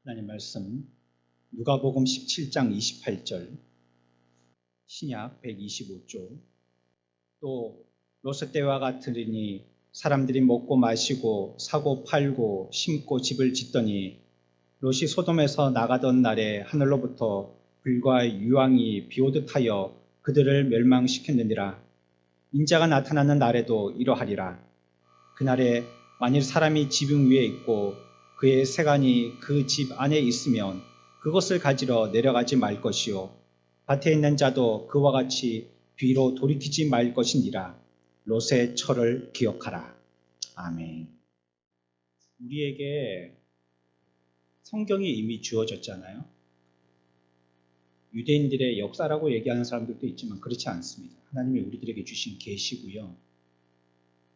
하나님 말씀 누가복음 17장 28절 신약 125조 또 롯의 때와 같으리니 사람들이 먹고 마시고 사고 팔고 심고 집을 짓더니 롯이 소돔에서 나가던 날에 하늘로부터 불과 유황이 비오듯 하여 그들을 멸망시켰느니라. 인자가 나타나는 날에도 이러하리라. 그날에 만일 사람이 지붕 위에 있고 그의 세간이 그 집 안에 있으면 그것을 가지러 내려가지 말 것이요 밭에 있는 자도 그와 같이 뒤로 돌이키지 말 것이니라. 롯의 철을 기억하라. 아멘. 우리에게 성경이 이미 주어졌잖아요. 유대인들의 역사라고 얘기하는 사람들도 있지만 그렇지 않습니다. 하나님이 우리들에게 주신 계시고요.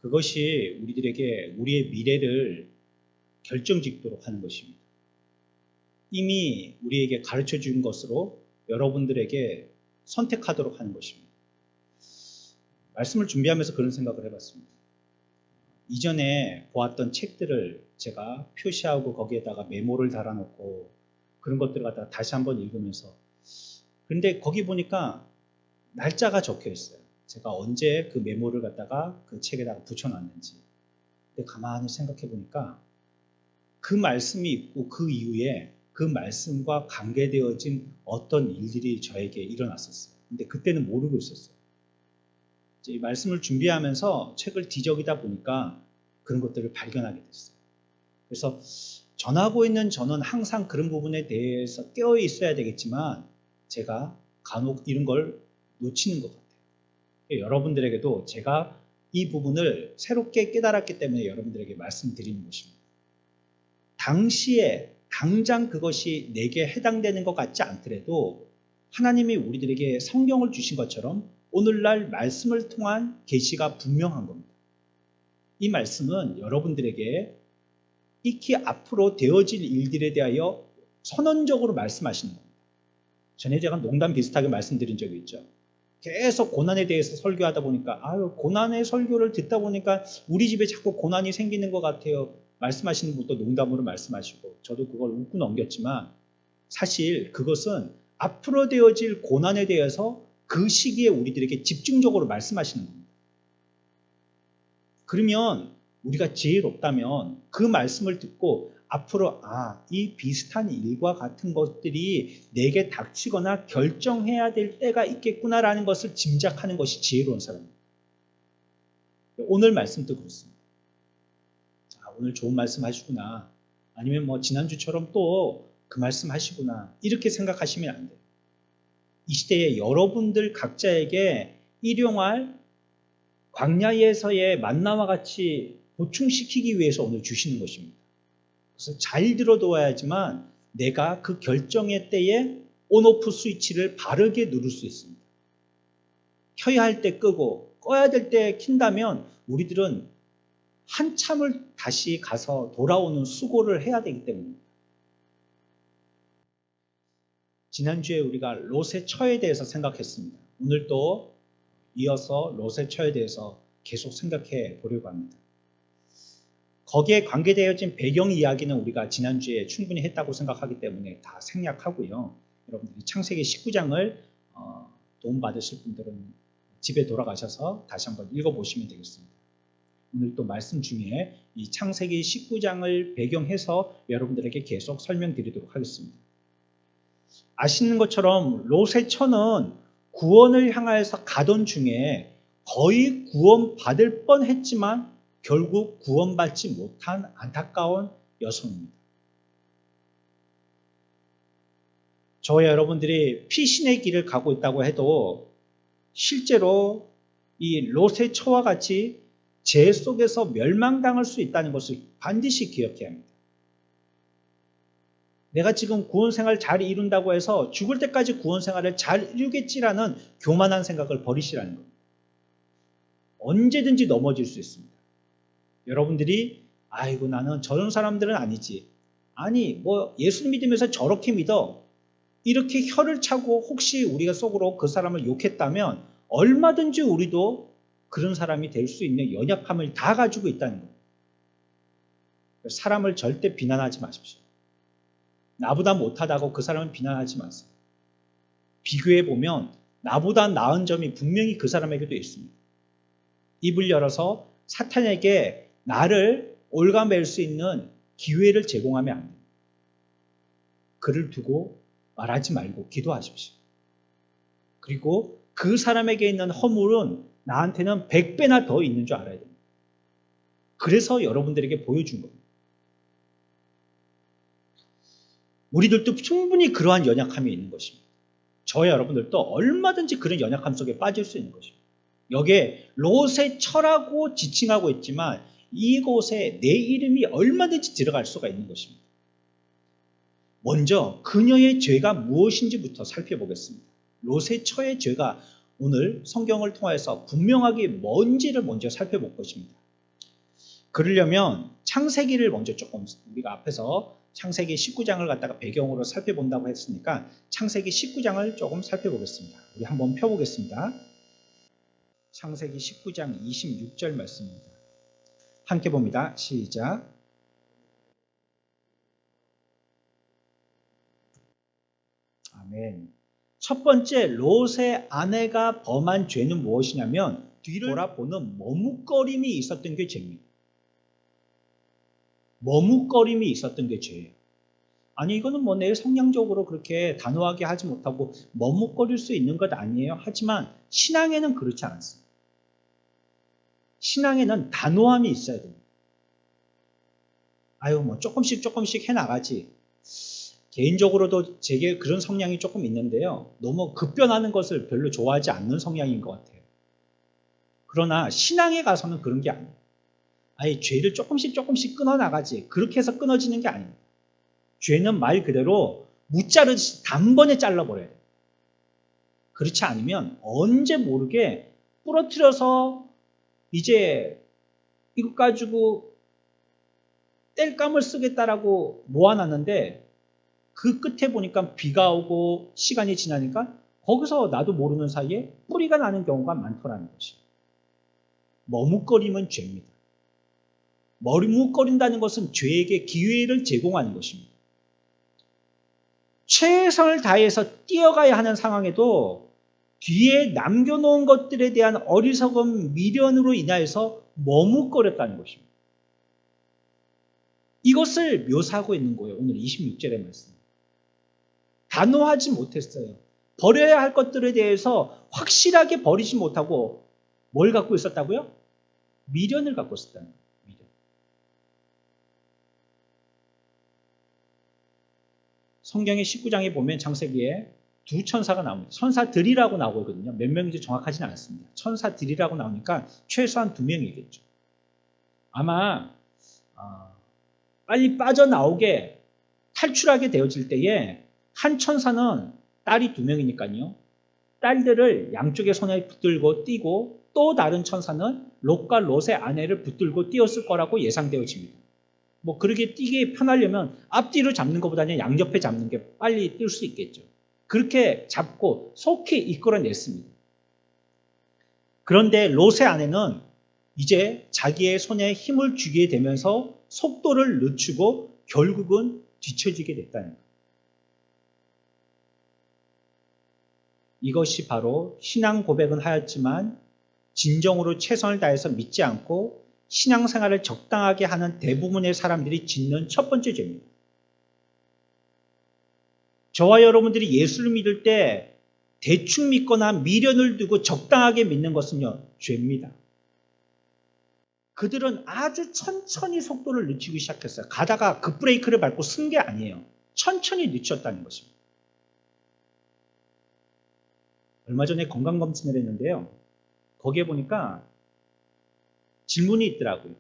그것이 우리들에게 우리의 미래를 결정짓도록 하는 것입니다. 이미 우리에게 가르쳐 준 것으로 여러분들에게 선택하도록 하는 것입니다. 말씀을 준비하면서 그런 생각을 해봤습니다. 이전에 보았던 책들을 제가 표시하고 거기에다가 메모를 달아놓고 그런 것들을 갖다가 다시 한번 읽으면서 근데 거기 보니까 날짜가 적혀 있어요. 제가 언제 그 메모를 갖다가 그 책에다가 붙여놨는지. 근데 가만히 생각해 보니까 그 말씀이 있고 그 이후에 그 말씀과 관계되어진 어떤 일들이 저에게 일어났었어요. 근데 그때는 모르고 있었어요. 이제 이 말씀을 준비하면서 책을 뒤적이다 보니까 그런 것들을 발견하게 됐어요. 그래서 전하고 있는 저는 항상 그런 부분에 대해서 깨어 있어야 되겠지만 제가 간혹 이런 걸 놓치는 것 같아요. 여러분들에게도 제가 이 부분을 새롭게 깨달았기 때문에 여러분들에게 말씀드리는 것입니다. 당시에 당장 그것이 내게 해당되는 것 같지 않더라도 하나님이 우리들에게 성경을 주신 것처럼 오늘날 말씀을 통한 계시가 분명한 겁니다. 이 말씀은 여러분들에게 익히 앞으로 되어질 일들에 대하여 선언적으로 말씀하시는 겁니다. 전에 제가 농담 비슷하게 말씀드린 적이 있죠. 계속 고난에 대해서 설교하다 보니까 고난의 설교를 듣다 보니까 우리 집에 자꾸 고난이 생기는 것 같아요. 말씀하시는 분도 농담으로 말씀하시고 저도 그걸 웃고 넘겼지만 사실 그것은 앞으로 되어질 고난에 대해서 그 시기에 우리들에게 집중적으로 말씀하시는 겁니다. 그러면 우리가 지혜롭다면 그 말씀을 듣고 앞으로 이 비슷한 일과 같은 것들이 내게 닥치거나 결정해야 될 때가 있겠구나라는 것을 짐작하는 것이 지혜로운 사람입니다. 오늘 말씀도 그렇습니다. 오늘 좋은 말씀 하시구나. 아니면 지난주처럼 또 그 말씀 하시구나. 이렇게 생각하시면 안 돼요. 이 시대에 여러분들 각자에게 일용할 광야에서의 만나와 같이 보충시키기 위해서 오늘 주시는 것입니다. 그래서 잘 들어둬야지만 내가 그 결정의 때에 온오프 스위치를 바르게 누를 수 있습니다. 켜야 할 때 끄고 꺼야 될 때 킨다면 우리들은 한참을 다시 가서 돌아오는 수고를 해야 되기 때문입니다. 지난주에 우리가 롯의 처에 대해서 생각했습니다. 오늘 또 이어서 롯의 처에 대해서 계속 생각해 보려고 합니다. 거기에 관계되어진 배경 이야기는 우리가 지난주에 충분히 했다고 생각하기 때문에 다 생략하고요. 여러분들이 창세기 19장을 도움받으실 분들은 집에 돌아가셔서 다시 한번 읽어보시면 되겠습니다. 오늘 또 말씀 중에 이 창세기 19장을 배경해서 여러분들에게 계속 설명드리도록 하겠습니다. 아시는 것처럼 롯의 처는 구원을 향하여서 가던 중에 거의 구원받을 뻔했지만 결국 구원받지 못한 안타까운 여성입니다. 저와 여러분들이 피신의 길을 가고 있다고 해도 실제로 이 롯의 처와 같이 죄 속에서 멸망당할 수 있다는 것을 반드시 기억해야 합니다. 내가 지금 구원생활 잘 이룬다고 해서 죽을 때까지 구원생활을 잘 이루겠지라는 교만한 생각을 버리시라는 겁니다. 언제든지 넘어질 수 있습니다. 여러분들이 나는 저런 사람들은 아니지. 아니 예수 믿으면서 저렇게 믿어. 이렇게 혀를 차고 혹시 우리가 속으로 그 사람을 욕했다면 얼마든지 우리도 그런 사람이 될 수 있는 연약함을 다 가지고 있다는 거예요. 사람을 절대 비난하지 마십시오. 나보다 못하다고 그 사람을 비난하지 마세요. 비교해보면 나보다 나은 점이 분명히 그 사람에게도 있습니다. 입을 열어서 사탄에게 나를 올가맬 수 있는 기회를 제공하면 안 돼요. 그를 두고 말하지 말고 기도하십시오. 그리고 그 사람에게 있는 허물은 나한테는 100배나 더 있는 줄 알아야 됩니다. 그래서 여러분들에게 보여준 겁니다. 우리들도 충분히 그러한 연약함이 있는 것입니다. 저와 여러분들도 얼마든지 그런 연약함 속에 빠질 수 있는 것입니다. 여기에 롯의 처라고 지칭하고 있지만 이곳에 내 이름이 얼마든지 들어갈 수가 있는 것입니다. 먼저 그녀의 죄가 무엇인지부터 살펴보겠습니다. 롯의 처의 죄가 오늘 성경을 통해서 분명하게 뭔지를 먼저 살펴볼 것입니다. 그러려면 창세기를 먼저 조금 우리가 앞에서 창세기 19장을 갖다가 배경으로 살펴본다고 했으니까 창세기 19장을 조금 살펴보겠습니다. 우리 한번 펴보겠습니다. 창세기 19장 26절 말씀입니다. 함께 봅니다. 시작. 아멘. 첫 번째 롯의 아내가 범한 죄는 무엇이냐면 뒤를 돌아보는 머뭇거림이 있었던 게 죄입니다. 머뭇거림이 있었던 게 죄예요. 아니 이거는 뭐 내 성향적으로 그렇게 단호하게 하지 못하고 머뭇거릴 수 있는 것 아니에요. 하지만 신앙에는 그렇지 않습니다. 신앙에는 단호함이 있어야 됩니다. 아유 뭐 조금씩 해나가지. 개인적으로도 제게 그런 성향이 조금 있는데요. 너무 급변하는 것을 별로 좋아하지 않는 성향인 것 같아요. 그러나 신앙에 가서는 그런 게 아니에요. 아예 죄를 조금씩 끊어나가지. 그렇게 해서 끊어지는 게 아닙니다. 죄는 말 그대로 무자르듯이 단번에 잘라버려야 돼요. 그렇지 않으면 언제 모르게 부러뜨려서 이제 이것 가지고 뗄감을 쓰겠다라고 모아놨는데 그 끝에 보니까 비가 오고 시간이 지나니까 거기서 나도 모르는 사이에 뿌리가 나는 경우가 많더라는 것이. 머뭇거림은 죄입니다. 머뭇거린다는 것은 죄에게 기회를 제공하는 것입니다. 최선을 다해서 뛰어가야 하는 상황에도 뒤에 남겨놓은 것들에 대한 어리석은 미련으로 인하여서 머뭇거렸다는 것입니다. 이것을 묘사하고 있는 거예요. 오늘 26절의 말씀. 단호하지 못했어요. 버려야 할 것들에 대해서 확실하게 버리지 못하고 뭘 갖고 있었다고요? 미련을 갖고 있었다는 거예요. 미련. 성경의 19장에 보면 창세기에 두 천사가 나옵니다. 천사들이라고 나오거든요. 몇 명인지 정확하지는 않습니다. 천사들이라고 나오니까 최소한 2명이겠죠. 아마 빨리 빠져나오게 탈출하게 되어질 때에 한 천사는 딸이 2명이니까요. 딸들을 양쪽에 손에 붙들고 뛰고 또 다른 천사는 롯과 롯의 아내를 붙들고 뛰었을 거라고 예상되어집니다. 뭐 그렇게 뛰기 편하려면 앞뒤로 잡는 것보다는 양옆에 잡는 게 빨리 뛸 수 있겠죠. 그렇게 잡고 속히 이끌어냈습니다. 그런데 롯의 아내는 이제 자기의 손에 힘을 주게 되면서 속도를 늦추고 결국은 뒤처지게 됐다는 거예요. 이것이 바로 신앙 고백은 하였지만 진정으로 최선을 다해서 믿지 않고 신앙생활을 적당하게 하는 대부분의 사람들이 짓는 첫 번째 죄입니다. 저와 여러분들이 예수를 믿을 때 대충 믿거나 미련을 두고 적당하게 믿는 것은요, 죄입니다. 그들은 아주 천천히 속도를 늦추기 시작했어요. 가다가 급브레이크를 밟고 쓴 게 아니에요. 천천히 늦췄다는 것입니다. 얼마 전에 건강검진을 했는데요. 거기에 보니까 질문이 있더라고요.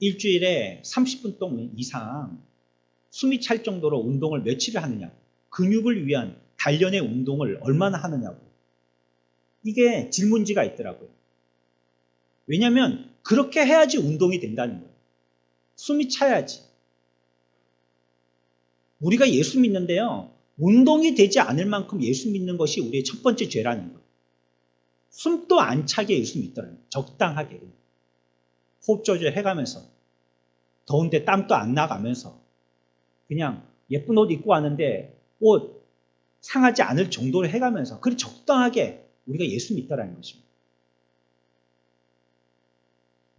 일주일에 30분 동안 이상 숨이 찰 정도로 운동을 며칠을 하느냐고, 근육을 위한 단련의 운동을 얼마나 하느냐고. 이게 질문지가 있더라고요. 왜냐하면 그렇게 해야지 운동이 된다는 거예요. 숨이 차야지. 우리가 예수 믿는데요. 운동이 되지 않을 만큼 예수 믿는 것이 우리의 첫 번째 죄라는 거예요. 숨도 안 차게 예수 믿더라는 거예요. 적당하게. 호흡 조절해가면서 더운데 땀도 안 나가면서 그냥 예쁜 옷 입고 왔는데 옷 상하지 않을 정도로 해가면서 그리 적당하게 우리가 예수 믿다라는 것입니다.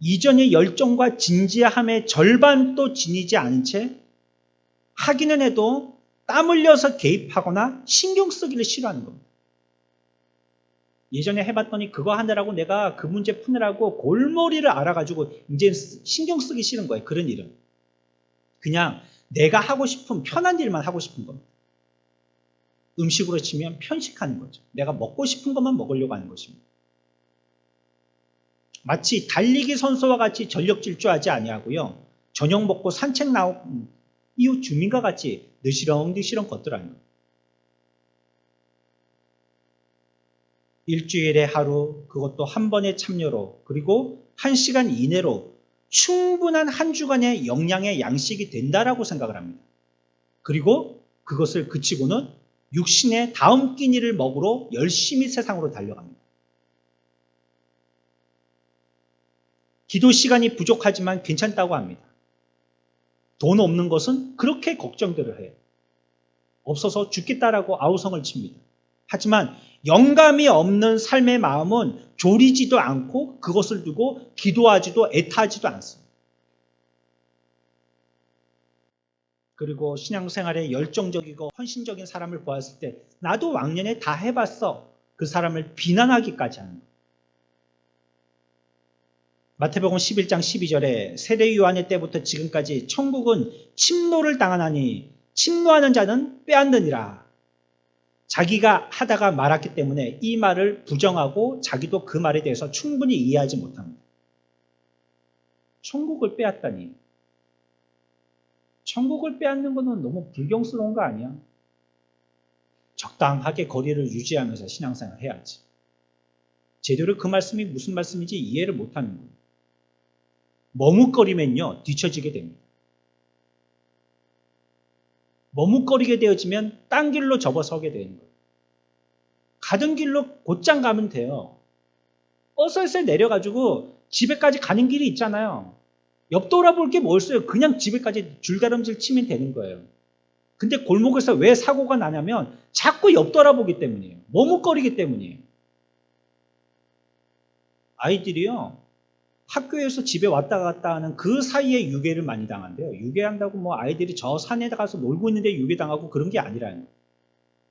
이전의 열정과 진지함의 절반도 지니지 않은 채 하기는 해도 땀 흘려서 개입하거나 신경 쓰기를 싫어하는 겁니다. 예전에 해봤더니 그거 하느라고 내가 그 문제 푸느라고 골머리를 알아가지고 이제 신경 쓰기 싫은 거예요. 그런 일은. 그냥 내가 하고 싶은 편한 일만 하고 싶은 겁니다. 음식으로 치면 편식하는 거죠. 내가 먹고 싶은 것만 먹으려고 하는 것입니다. 마치 달리기 선수와 같이 전력 질주하지 아니하고요. 저녁 먹고 산책 나온 이웃 주민과 같이 느시렁느시렁 걷더라는 거예요. 일주일에 하루, 그것도 한 번의 참여로, 그리고 1시간 이내로 충분한 한 주간의 영양의 양식이 된다라고 생각을 합니다. 그리고 그것을 그치고는 육신의 다음 끼니를 먹으러 열심히 세상으로 달려갑니다. 기도 시간이 부족하지만 괜찮다고 합니다. 돈 없는 것은 그렇게 걱정들을 해요. 없어서 죽겠다라고 아우성을 칩니다. 하지만 영감이 없는 삶의 마음은 졸이지도 않고 그것을 두고 기도하지도 애타하지도 않습니다. 그리고 신앙생활에 열정적이고 헌신적인 사람을 보았을 때 나도 왕년에 다 해봤어. 그 사람을 비난하기까지 하는 거예요. 마태복음 11장 12절에 세례 요한의 때부터 지금까지 천국은 침노를 당하나니 침노하는 자는 빼앗느니라. 자기가 하다가 말았기 때문에 이 말을 부정하고 자기도 그 말에 대해서 충분히 이해하지 못합니다. 천국을 빼앗다니. 천국을 빼앗는 것은 너무 불경스러운 거 아니야? 적당하게 거리를 유지하면서 신앙생활을 해야지. 제대로 그 말씀이 무슨 말씀인지 이해를 못하는 거예요. 머뭇거리면요 뒤처지게 됩니다. 머뭇거리게 되어지면 딴 길로 접어서게 되는 거예요. 가던 길로 곧장 가면 돼요. 어설설 내려가지고 집에까지 가는 길이 있잖아요. 옆 돌아볼 게 뭐 있어요. 그냥 집에까지 줄다름질 치면 되는 거예요. 근데 골목에서 왜 사고가 나냐면 자꾸 옆 돌아보기 때문이에요. 머뭇거리기 때문이에요. 아이들이요. 학교에서 집에 왔다 갔다 하는 그 사이에 유괴를 많이 당한대요. 유괴한다고 뭐 아이들이 저 산에 가서 놀고 있는데 유괴당하고 그런 게 아니라는 거예요.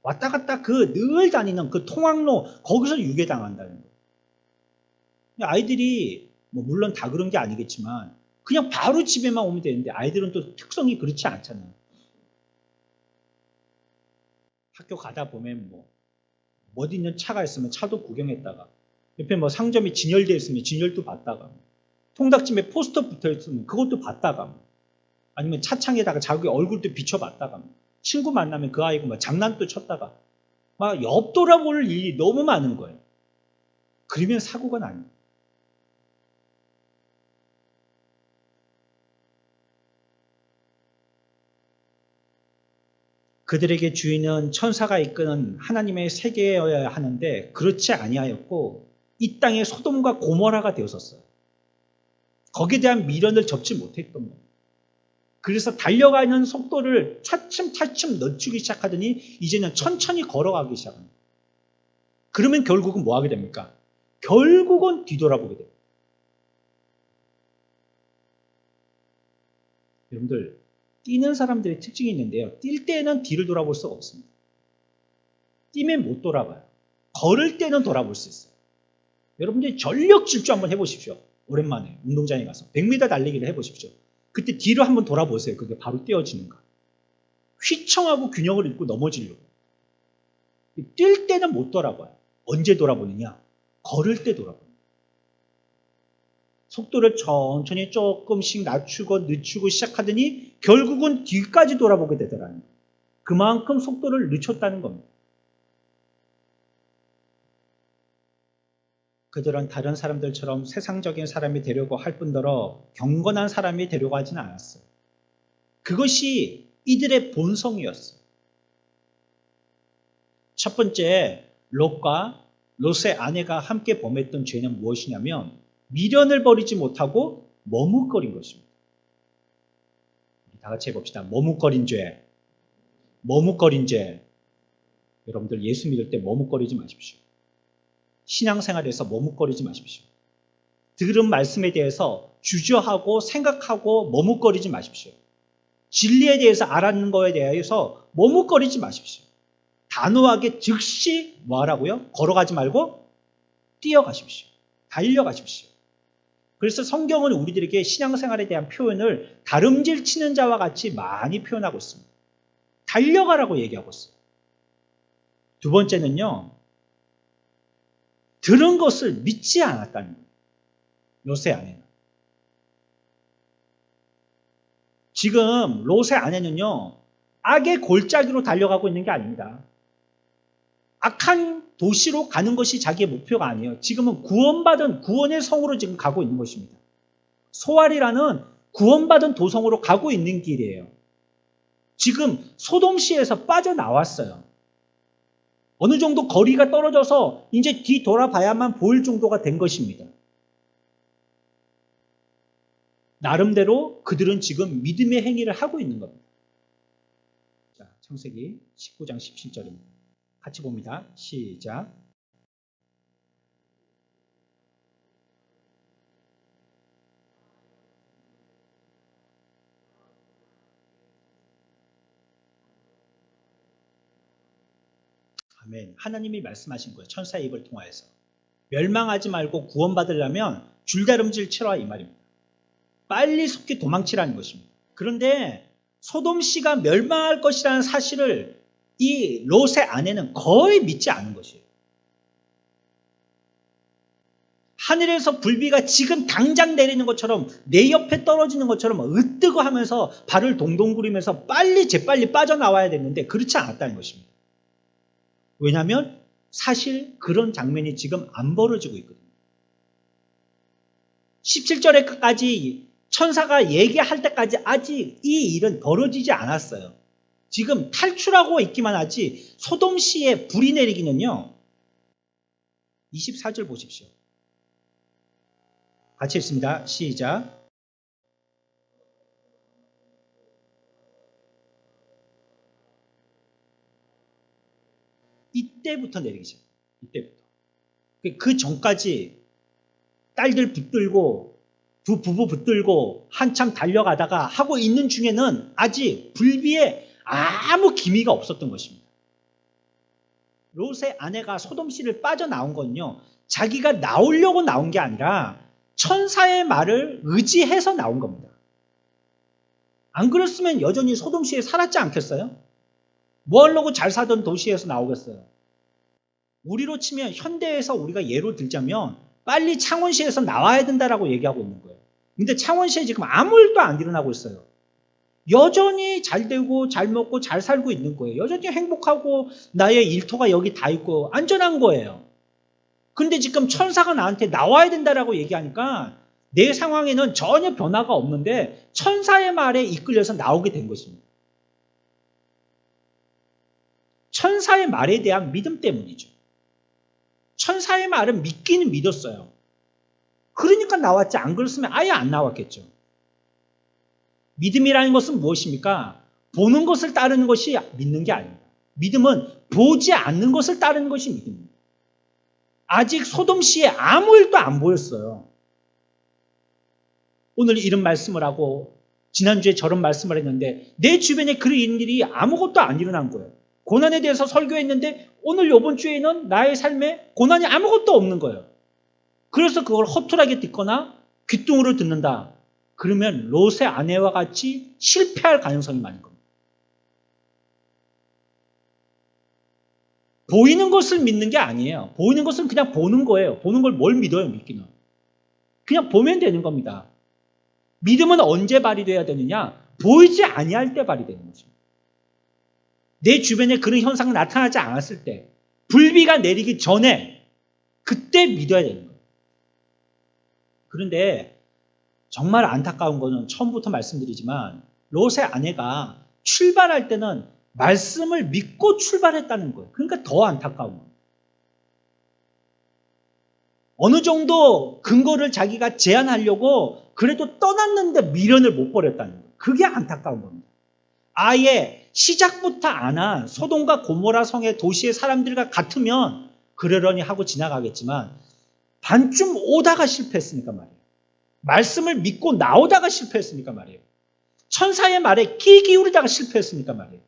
왔다 갔다 그 늘 다니는 그 통학로 거기서 유괴당한다는 거예요. 아이들이 뭐 물론 다 그런 게 아니겠지만 그냥 바로 집에만 오면 되는데 아이들은 또 특성이 그렇지 않잖아요. 학교 가다 보면 뭐 어디 있는 차가 있으면 차도 구경했다가 옆에 뭐 상점이 진열되어 있으면 진열도 봤다가 통닭집에 포스터 붙어 있으면 그것도 봤다가 아니면 차창에다가 자기 얼굴도 비춰봤다가 친구 만나면 그 아이고 막 장난도 쳤다가 막 옆 돌아볼 일이 너무 많은 거예요. 그러면 사고가 납니다. 그들에게 주인은 천사가 이끄는 하나님의 세계여야 하는데 그렇지 아니하였고 이 땅의 소돔과 고모라가 되었었어요. 거기에 대한 미련을 접지 못했던 거예요. 그래서 달려가는 속도를 차츰차츰 늦추기 시작하더니 이제는 천천히 걸어가기 시작합니다. 그러면 결국은 뭐 하게 됩니까? 결국은 뒤돌아보게 됩니다. 여러분들 뛰는 사람들의 특징이 있는데요. 뛸 때는 뒤를 돌아볼 수가 없습니다. 뛰면 못 돌아봐요. 걸을 때는 돌아볼 수 있어요. 여러분들이 전력 질주 한번 해보십시오. 오랜만에 운동장에 가서 100m 달리기를 해보십시오. 그때 뒤로 한번 돌아보세요. 그게 바로 떼어지는가. 휘청하고 균형을 잃고 넘어지려고. 뛸 때는 못 돌아봐요. 언제 돌아보느냐? 걸을 때 돌아봅니다. 속도를 천천히 조금씩 낮추고 늦추고 시작하더니 결국은 뒤까지 돌아보게 되더라는 거예요. 그만큼 속도를 늦췄다는 겁니다. 그들은 다른 사람들처럼 세상적인 사람이 되려고 할 뿐더러 경건한 사람이 되려고 하지는 않았어요. 그것이 이들의 본성이었어요. 첫 번째, 롯과 롯의 아내가 함께 범했던 죄는 무엇이냐면 미련을 버리지 못하고 머뭇거린 것입니다. 다 같이 해봅시다. 머뭇거린 죄. 머뭇거린 죄. 여러분들 예수 믿을 때 머뭇거리지 마십시오. 신앙생활에서 머뭇거리지 마십시오. 들은 말씀에 대해서 주저하고 생각하고 머뭇거리지 마십시오. 진리에 대해서 알았는 거에 대해서 머뭇거리지 마십시오. 단호하게 즉시 뭐 하라고요? 걸어가지 말고 뛰어가십시오. 달려가십시오. 그래서 성경은 우리들에게 신앙생활에 대한 표현을 다름질 치는 자와 같이 많이 표현하고 있습니다. 달려가라고 얘기하고 있어요. 두 번째는요, 들은 것을 믿지 않았다는 거예요. 롯의 아내는. 지금 롯의 아내는요, 악의 골짜기로 달려가고 있는 게 아닙니다. 악한 도시로 가는 것이 자기의 목표가 아니에요. 지금은 구원받은 구원의 성으로 지금 가고 있는 것입니다. 소알이라는 구원받은 도성으로 가고 있는 길이에요. 지금 소돔시에서 빠져나왔어요. 어느 정도 거리가 떨어져서 이제 뒤돌아봐야만 보일 정도가 된 것입니다. 나름대로 그들은 지금 믿음의 행위를 하고 있는 겁니다. 자, 창세기 19장 17절입니다. 같이 봅니다. 시작. 아멘. 하나님이 말씀하신 거예요. 천사의 입을 통하여서. 멸망하지 말고 구원받으려면 줄다름질 치라 이 말입니다. 빨리 속히 도망치라는 것입니다. 그런데 소돔시가 멸망할 것이라는 사실을 이 롯의 아내는 거의 믿지 않은 것이에요. 하늘에서 불비가 지금 당장 내리는 것처럼 내 옆에 떨어지는 것처럼 으뜨거 하면서 발을 동동 구리면서 재빨리 빠져나와야 됐는데 그렇지 않았다는 것입니다. 왜냐하면 사실 그런 장면이 지금 안 벌어지고 있거든요. 17절에까지 천사가 얘기할 때까지 아직 이 일은 벌어지지 않았어요. 지금 탈출하고 있기만 하지 소돔시에 불이 내리기는요. 24절 보십시오. 같이 읽습니다. 시작. 이때부터 내리기 시작. 이때부터. 그 전까지 딸들 붙들고 부부 붙들고 한참 달려가다가 하고 있는 중에는 아직 불비에 아무 기미가 없었던 것입니다. 롯의 아내가 소돔시를 빠져나온 건요. 자기가 나오려고 나온 게 아니라 천사의 말을 의지해서 나온 겁니다. 안 그랬으면 여전히 소돔시에 살았지 않겠어요? 뭐 하려고 잘 사던 도시에서 나오겠어요? 우리로 치면 현대에서 우리가 예로 들자면 빨리 창원시에서 나와야 된다라고 얘기하고 있는 거예요. 근데 창원시에 지금 아무 일도 안 일어나고 있어요. 여전히 잘 되고 잘 먹고 잘 살고 있는 거예요. 여전히 행복하고 나의 일터가 여기 다 있고 안전한 거예요. 근데 지금 천사가 나한테 나와야 된다라고 얘기하니까 내 상황에는 전혀 변화가 없는데 천사의 말에 이끌려서 나오게 된 것입니다. 천사의 말에 대한 믿음 때문이죠. 천사의 말은 믿기는 믿었어요. 그러니까 나왔지. 안 그랬으면 아예 안 나왔겠죠. 믿음이라는 것은 무엇입니까? 보는 것을 따르는 것이 믿는 게 아닙니다. 믿음은 보지 않는 것을 따르는 것이 믿음입니다. 아직 소돔시에 아무 일도 안 보였어요. 오늘 이런 말씀을 하고 지난주에 저런 말씀을 했는데 내 주변에 그런 일이 아무것도 안 일어난 거예요. 고난에 대해서 설교했는데 오늘 이번 주에는 나의 삶에 고난이 아무것도 없는 거예요. 그래서 그걸 허투루하게 듣거나 귓등으로 듣는다. 그러면 롯의 아내와 같이 실패할 가능성이 많은 겁니다. 보이는 것을 믿는 게 아니에요. 보이는 것은 그냥 보는 거예요. 보는 걸 뭘 믿어요, 믿기는. 그냥 보면 되는 겁니다. 믿음은 언제 발휘돼야 되느냐? 보이지 아니할 때 발휘되는 거죠. 내 주변에 그런 현상이 나타나지 않았을 때, 불비가 내리기 전에 그때 믿어야 되는 거예요. 그런데 정말 안타까운 거는 처음부터 말씀드리지만 롯의 아내가 출발할 때는 말씀을 믿고 출발했다는 거예요. 그러니까 더 안타까운 거예요. 어느 정도 근거를 자기가 제안하려고 그래도 떠났는데 미련을 못 버렸다는 거예요. 그게 안타까운 겁니다. 아예 시작부터 안 한 소돔과 고모라 성의 도시의 사람들과 같으면 그러려니 하고 지나가겠지만 반쯤 오다가 실패했으니까 말이에요. 말씀을 믿고 나오다가 실패했으니까 말이에요. 천사의 말에 귀 기울이다가 실패했으니까 말이에요.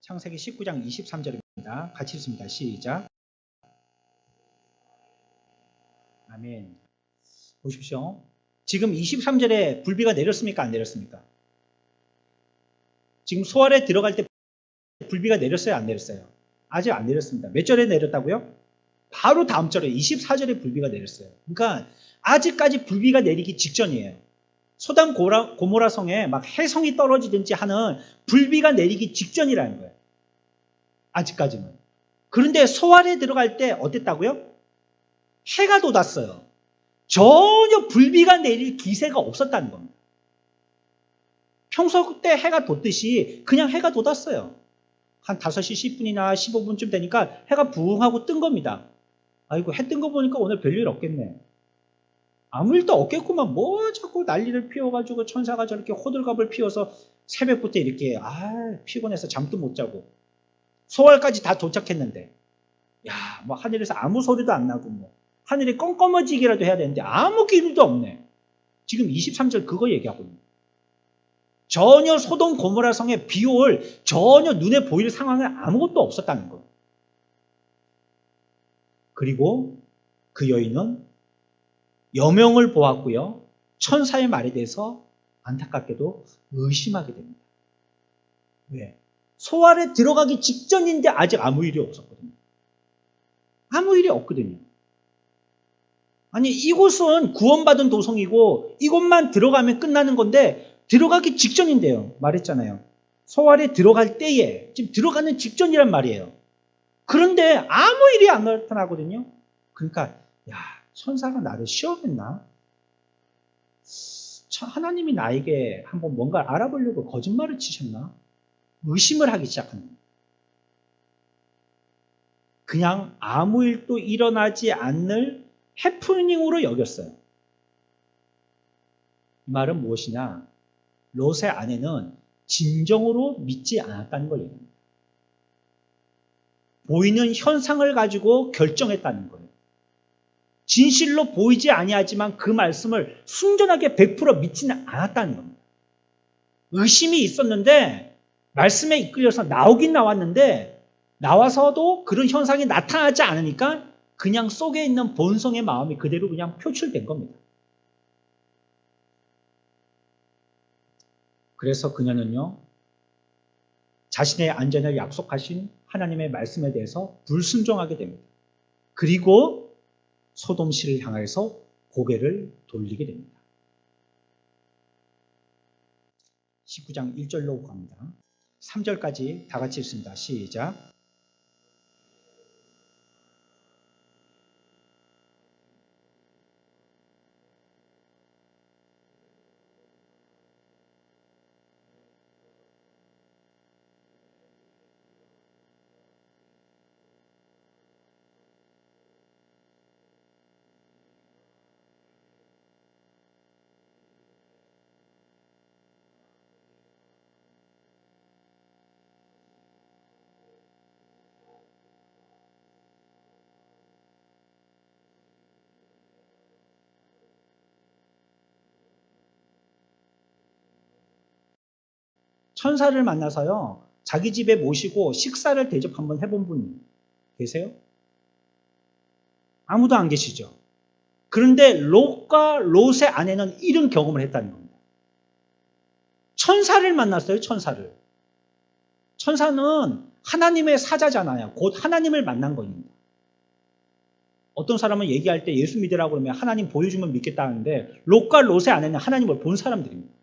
창세기 19장 23절입니다. 같이 읽습니다. 시작. 아멘. 보십시오. 지금 23절에 불비가 내렸습니까? 안 내렸습니까? 지금 소알에 들어갈 때 불비가 내렸어요? 안 내렸어요? 아직 안 내렸습니다. 몇 절에 내렸다고요? 바로 다음 절에 24절에 불비가 내렸어요. 그러니까 아직까지 불비가 내리기 직전이에요. 소돔 고모라 성에 막 해성이 떨어지든지 하는 불비가 내리기 직전이라는 거예요. 아직까지는. 그런데 소알에 들어갈 때 어땠다고요? 해가 돋았어요. 전혀 불비가 내릴 기세가 없었다는 겁니다. 평소 때 해가 돋듯이 그냥 해가 돋았어요. 한 5시 10분이나 15분쯤 되니까 해가 부흥하고 뜬 겁니다. 아이고, 해 뜬 거 보니까 오늘 별일 없겠네. 아무 일도 없겠구만. 뭐 자꾸 난리를 피워가지고 천사가 저렇게 호들갑을 피워서 새벽부터 이렇게 피곤해서 잠도 못 자고 소알까지 다 도착했는데 뭐 하늘에서 아무 소리도 안 나고 뭐 하늘이 껌껌해지기라도 해야 되는데 아무 기류도 없네. 지금 23절 그거 얘기하고 있는 거예요. 전혀 소돔 고모라 성에 비올 전혀 눈에 보일 상황은 아무것도 없었다는 거예요. 그리고 그 여인은 여명을 보았고요. 천사의 말에 대해서 안타깝게도 의심하게 됩니다. 왜? 소알에 들어가기 직전인데 아직 아무 일이 없었거든요. 아무 일이 없거든요. 아니, 이곳은 구원받은 도성이고 이곳만 들어가면 끝나는 건데 들어가기 직전인데요. 말했잖아요. 소알에 들어갈 때에 지금 들어가는 직전이란 말이에요. 그런데 아무 일이 안 나타나거든요. 그러니까 천사가 나를 시험했나? 하나님이 나에게 한번 뭔가 알아보려고 거짓말을 치셨나? 의심을 하기 시작합니다. 그냥 아무 일도 일어나지 않을 해프닝으로 여겼어요. 이 말은 무엇이냐? 롯의 아내는 진정으로 믿지 않았다는 걸 얘기합니다. 보이는 현상을 가지고 결정했다는 거예요. 진실로 보이지 아니하지만 그 말씀을 순전하게 100% 믿지는 않았다는 겁니다. 의심이 있었는데 말씀에 이끌려서 나오긴 나왔는데 나와서도 그런 현상이 나타나지 않으니까 그냥 속에 있는 본성의 마음이 그대로 그냥 표출된 겁니다. 그래서 그녀는요, 자신의 안전을 약속하신 하나님의 말씀에 대해서 불순종하게 됩니다. 그리고 소돔시를 향해서 고개를 돌리게 됩니다. 19장 1절로 갑니다. 3절까지 다 같이 읽습니다. 시작. 천사를 만나서요, 자기 집에 모시고 식사를 대접 한번 해본 분 계세요? 아무도 안 계시죠? 그런데 롯과 롯의 아내는 이런 경험을 했다는 겁니다. 천사를 만났어요, 천사를. 천사는 하나님의 사자잖아요. 곧 하나님을 만난 겁니다. 어떤 사람은 얘기할 때 예수 믿으라고 그러면 하나님 보여주면 믿겠다 하는데 롯과 롯의 아내는 하나님을 본 사람들입니다.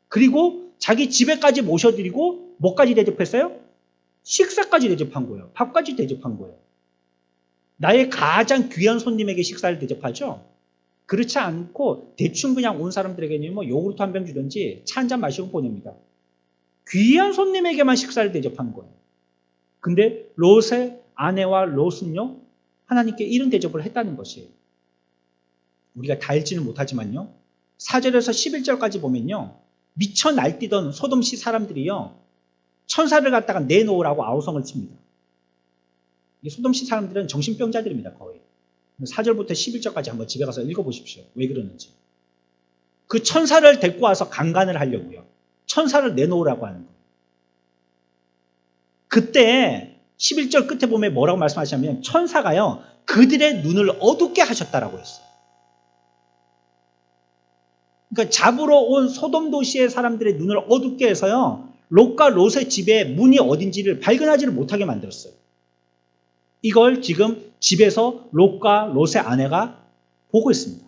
그리고 자기 집에까지 모셔드리고 뭐까지 대접했어요? 식사까지 대접한 거예요. 밥까지 대접한 거예요. 나의 가장 귀한 손님에게 식사를 대접하죠. 그렇지 않고 대충 그냥 온 사람들에게는 뭐 요구르트 한 병 주든지 차 한 잔 마시고 보냅니다. 귀한 손님에게만 식사를 대접한 거예요. 근데 롯의 아내와 롯은요, 하나님께 이런 대접을 했다는 것이에요. 우리가 다 읽지는 못하지만요, 4절에서 11절까지 보면요. 미쳐 날뛰던 소돔시 사람들이요. 천사를 갖다가 내놓으라고 아우성을 칩니다. 이 소돔시 사람들은 정신병자들입니다. 거의. 4절부터 11절까지 한번 집에 가서 읽어보십시오. 왜 그러는지. 그 천사를 데리고 와서 강간을 하려고요. 천사를 내놓으라고 하는 거예요. 그때 11절 끝에 보면 뭐라고 말씀하시냐면 천사가요. 그들의 눈을 어둡게 하셨다라고 했어요. 그러니까 잡으러 온 소돔 도시의 사람들의 눈을 어둡게 해서요. 롯과 롯의 집에 문이 어딘지를 발견하지를 못하게 만들었어요. 이걸 지금 집에서 롯과 롯의 아내가 보고 있습니다.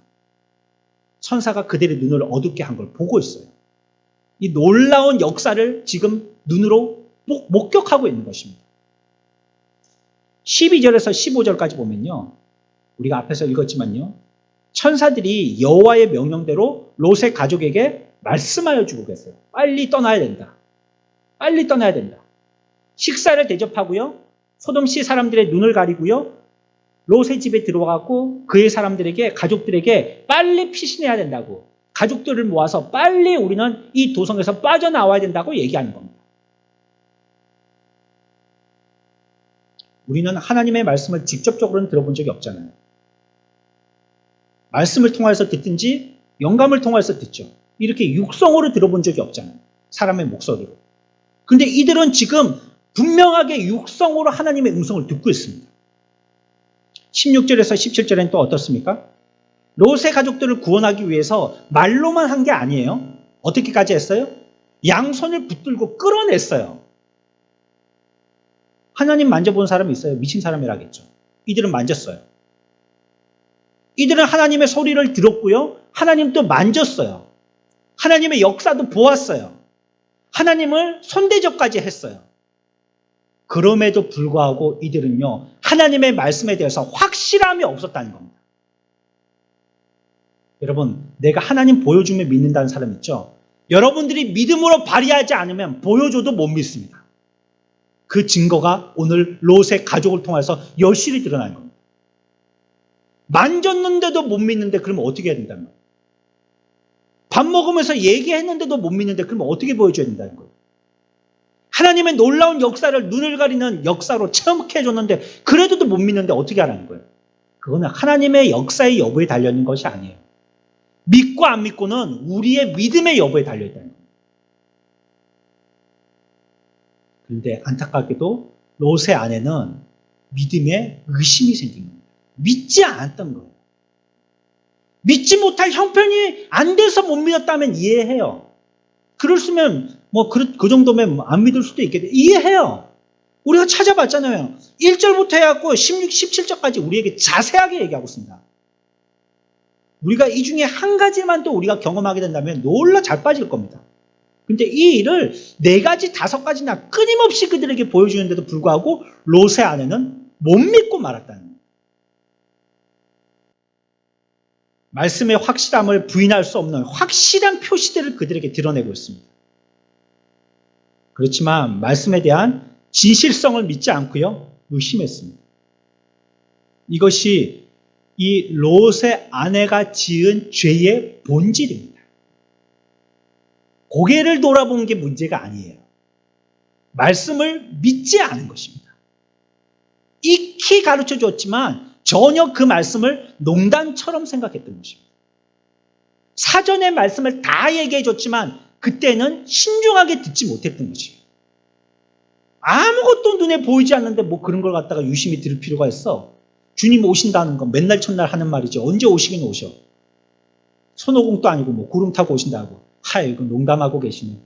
천사가 그들의 눈을 어둡게 한 걸 보고 있어요. 이 놀라운 역사를 지금 눈으로 목격하고 있는 것입니다. 12절에서 15절까지 보면요. 우리가 앞에서 읽었지만요. 천사들이 여호와의 명령대로 롯의 가족에게 말씀하여 주고 계세요. 빨리 떠나야 된다. 빨리 떠나야 된다. 식사를 대접하고요. 소돔시 사람들의 눈을 가리고요. 롯의 집에 들어가고 그의 사람들에게 가족들에게 빨리 피신해야 된다고. 가족들을 모아서 빨리 우리는 이 도성에서 빠져나와야 된다고 얘기하는 겁니다. 우리는 하나님의 말씀을 직접적으로는 들어본 적이 없잖아요. 말씀을 통해서 듣든지 영감을 통해서 듣죠. 이렇게 육성으로 들어본 적이 없잖아요. 사람의 목소리로. 그런데 이들은 지금 분명하게 육성으로 하나님의 음성을 듣고 있습니다. 16절에서 17절에는 또 어떻습니까? 롯의 가족들을 구원하기 위해서 말로만 한 게 아니에요. 어떻게까지 했어요? 양손을 붙들고 끌어냈어요. 하나님 만져본 사람이 있어요? 미친 사람이라겠죠. 이들은 만졌어요. 이들은 하나님의 소리를 들었고요. 하나님도 만졌어요. 하나님의 역사도 보았어요. 하나님을 손대접까지 했어요. 그럼에도 불구하고 이들은요. 하나님의 말씀에 대해서 확실함이 없었다는 겁니다. 여러분, 내가 하나님 보여주면 믿는다는 사람 있죠? 여러분들이 믿음으로 발휘하지 않으면 보여줘도 못 믿습니다. 그 증거가 오늘 롯의 가족을 통해서 여실히 드러난 겁니다. 만졌는데도 못 믿는데 그러면 어떻게 해야 된다는 거예요? 밥 먹으면서 얘기했는데도 못 믿는데 그러면 어떻게 보여줘야 된다는 거예요? 하나님의 놀라운 역사를 눈을 가리는 역사로 체험케 해줬는데 그래도 못 믿는데 어떻게 하라는 거예요? 그거는 하나님의 역사의 여부에 달려있는 것이 아니에요. 믿고 안 믿고는 우리의 믿음의 여부에 달려있다는 거예요. 그런데 안타깝게도 롯의 아내는 믿음에 의심이 생긴 겁니다. 믿지 않았던 거예요. 믿지 못할 형편이 안 돼서 못 믿었다면 이해해요. 그랬으면 그 정도면 안 믿을 수도 있겠죠. 이해해요. 우리가 찾아봤잖아요. 1절부터 해갖고 16, 17절까지 우리에게 자세하게 얘기하고 있습니다. 우리가 이 중에 한 가지만 또 우리가 경험하게 된다면 놀라 잘 빠질 겁니다. 근데 이 일을 4가지, 5가지나 끊임없이 그들에게 보여주는데도 불구하고 롯의 아내는 못 믿고 말았다는 거예요. 말씀의 확실함을 부인할 수 없는 확실한 표시들을 그들에게 드러내고 있습니다. 그렇지만 말씀에 대한 진실성을 믿지 않고요. 의심했습니다. 이것이 이 롯의 아내가 지은 죄의 본질입니다. 고개를 돌아본 게 문제가 아니에요. 말씀을 믿지 않은 것입니다. 익히 가르쳐 줬지만 전혀 그 말씀을 농담처럼 생각했던 것입니다. 사전의 말씀을 다 얘기해 줬지만 그때는 신중하게 듣지 못했던 것이에요. 아무것도 눈에 보이지 않는데 그런 걸 갖다가 유심히 들을 필요가 있어. 주님 오신다는 건 맨날 첫날 하는 말이지. 언제 오시긴 오셔. 손오공도 아니고 구름 타고 오신다고. 이거 농담하고 계시네.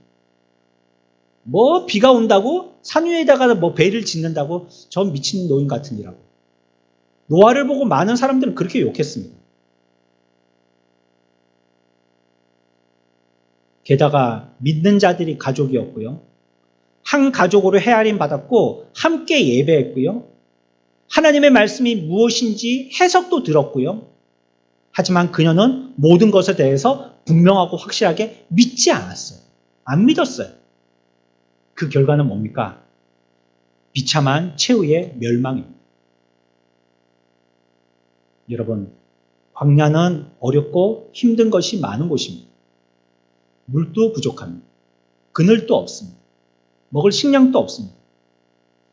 비가 온다고? 산 위에다가 배를 짓는다고? 저 미친 노인 같으니라고. 노아를 보고 많은 사람들은 그렇게 욕했습니다. 게다가 믿는 자들이 가족이었고요. 한 가족으로 헤아림 받았고 함께 예배했고요. 하나님의 말씀이 무엇인지 해석도 들었고요. 하지만 그녀는 모든 것에 대해서 분명하고 확실하게 믿지 않았어요. 안 믿었어요. 그 결과는 뭡니까? 비참한 최후의 멸망입니다. 여러분, 광야는 어렵고 힘든 것이 많은 곳입니다. 물도 부족합니다. 그늘도 없습니다. 먹을 식량도 없습니다.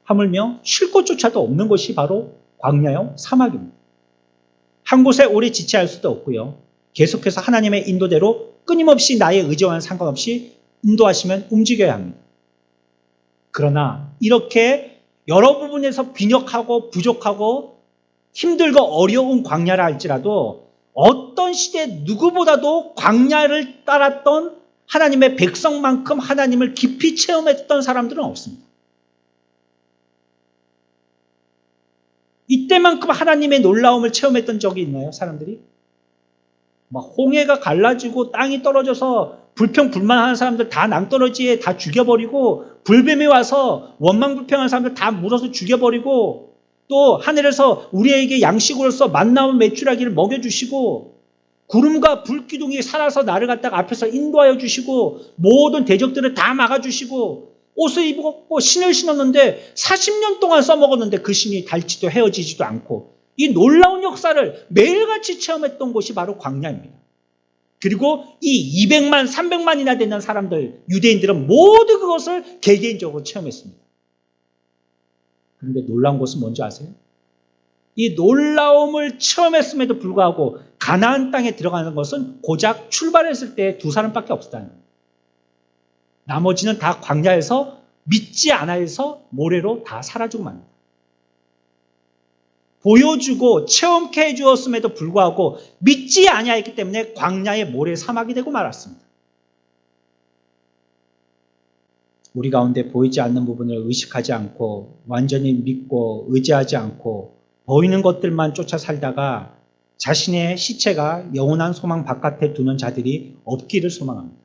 하물며 쉴 곳조차도 없는 곳이 바로 광야요 사막입니다. 한 곳에 오래 지체할 수도 없고요. 계속해서 하나님의 인도대로 끊임없이 나의 의지와는 상관없이 인도하시면 움직여야 합니다. 그러나 이렇게 여러 부분에서 빈약하고 부족하고 힘들고 어려운 광야라 할지라도 어떤 시대 누구보다도 광야를 따랐던 하나님의 백성만큼 하나님을 깊이 체험했던 사람들은 없습니다. 이때만큼 하나님의 놀라움을 체험했던 적이 있나요, 사람들이? 막 홍해가 갈라지고 땅이 떨어져서 불평불만하는 사람들 다 낭떠러지에 다 죽여버리고 불뱀이 와서 원망불평하는 사람들 다 물어서 죽여버리고 또 하늘에서 우리에게 양식으로서 만나온 메추라기를 먹여주시고 구름과 불기둥이 살아서 나를 갖다가 앞에서 인도하여 주시고 모든 대적들을 다 막아주시고 옷을 입고 신을 신었는데 40년 동안 써먹었는데 그 신이 닳지도 헤어지지도 않고 이 놀라운 역사를 매일같이 체험했던 곳이 바로 광야입니다. 그리고 이 200만, 300만이나 되는 사람들, 유대인들은 모두 그것을 개개인적으로 체험했습니다. 그런데 놀라운 것은 뭔지 아세요? 이 놀라움을 체험했음에도 불구하고 가나안 땅에 들어가는 것은 고작 출발했을 때 두 사람밖에 없었다는 거예요. 나머지는 다 광야에서 믿지 않아 해서 모래로 다 사라지고 맙니다. 보여주고 체험케 해주었음에도 불구하고 믿지 아니하였기 때문에 광야의 모래 사막이 되고 말았습니다. 우리 가운데 보이지 않는 부분을 의식하지 않고 완전히 믿고 의지하지 않고 보이는 것들만 쫓아 살다가 자신의 시체가 영원한 소망 바깥에 두는 자들이 없기를 소망합니다.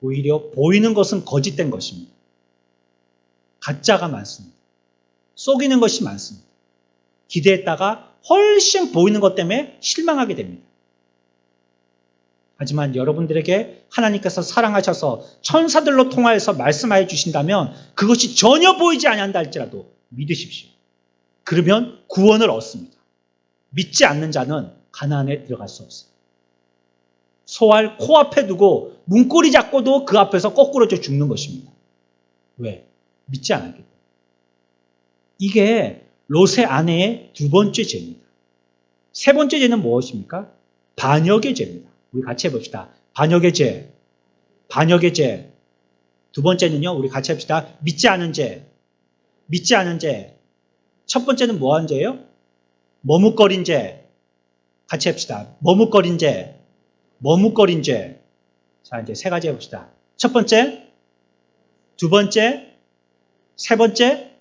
오히려 보이는 것은 거짓된 것입니다. 가짜가 많습니다. 속이는 것이 많습니다. 기대했다가 훨씬 보이는 것 때문에 실망하게 됩니다. 하지만 여러분들에게 하나님께서 사랑하셔서 천사들로 통하여서 말씀하여 주신다면 그것이 전혀 보이지 아니한다 할지라도 믿으십시오. 그러면 구원을 얻습니다. 믿지 않는 자는 가나안에 들어갈 수 없어요. 소알 코앞에 두고 문고리 잡고도 그 앞에서 거꾸로져 죽는 것입니다. 왜? 믿지 않았기 때문에. 이게 롯의 아내의 두 번째 죄입니다. 세 번째 죄는 무엇입니까? 반역의 죄입니다. 우리 같이 해봅시다. 반역의 죄. 반역의 죄. 두 번째는요, 우리 같이 합시다. 믿지 않은 죄. 믿지 않은 죄. 첫 번째는 뭐한 죄예요? 머뭇거린 죄. 같이 합시다. 머뭇거린 죄. 머뭇거린 죄. 자, 이제 세 가지 해봅시다. 첫 번째, 두 번째, 세 번째.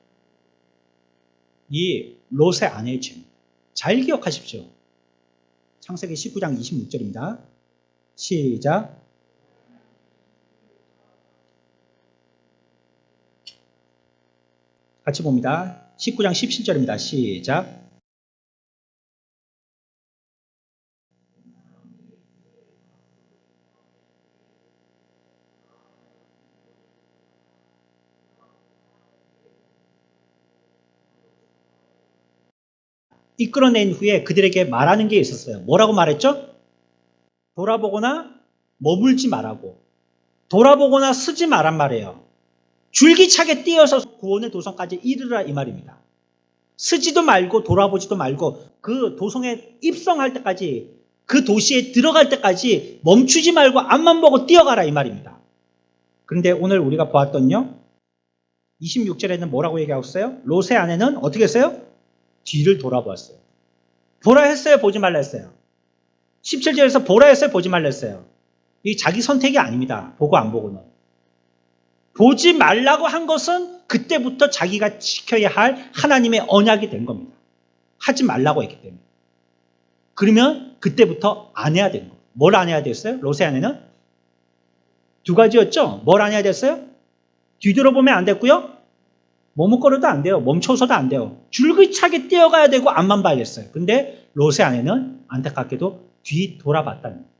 이 롯의 아내의 죄입니다. 잘 기억하십시오. 창세기 19장 26절입니다. 시작. 같이 봅니다. 19장 17절입니다. 시작. 이끌어낸 후에 그들에게 말하는 게 있었어요. 뭐라고 말했죠? 돌아보거나 머물지 말라고. 돌아보거나 서지 말란 말이에요. 줄기차게 뛰어서 구원의 도성까지 이르라 이 말입니다. 서지도 말고 돌아보지도 말고 그 도성에 입성할 때까지 그 도시에 들어갈 때까지 멈추지 말고 앞만 보고 뛰어가라 이 말입니다. 그런데 오늘 우리가 보았던요. 26절에는 뭐라고 얘기하고 있어요? 롯의 아내는 어떻게 했어요? 뒤를 돌아보았어요. 보라 했어요? 보지 말라 했어요? 17절에서 보라 했어요? 보지 말라 했어요? 이 자기 선택이 아닙니다. 보고 안 보고는. 보지 말라고 한 것은 그때부터 자기가 지켜야 할 하나님의 언약이 된 겁니다. 하지 말라고 했기 때문에. 그러면 그때부터 안 해야 되는 거예요. 뭘 안 해야 됐어요? 롯의 아내는? 두 가지였죠? 뭘 안 해야 됐어요? 뒤돌아보면 안 됐고요. 머뭇거려도 안 돼요. 멈춰서도 안 돼요. 줄기차게 뛰어가야 되고 앞만 봐야겠어요. 근데 롯의 아내는 안타깝게도 뒤돌아봤다는 거예요.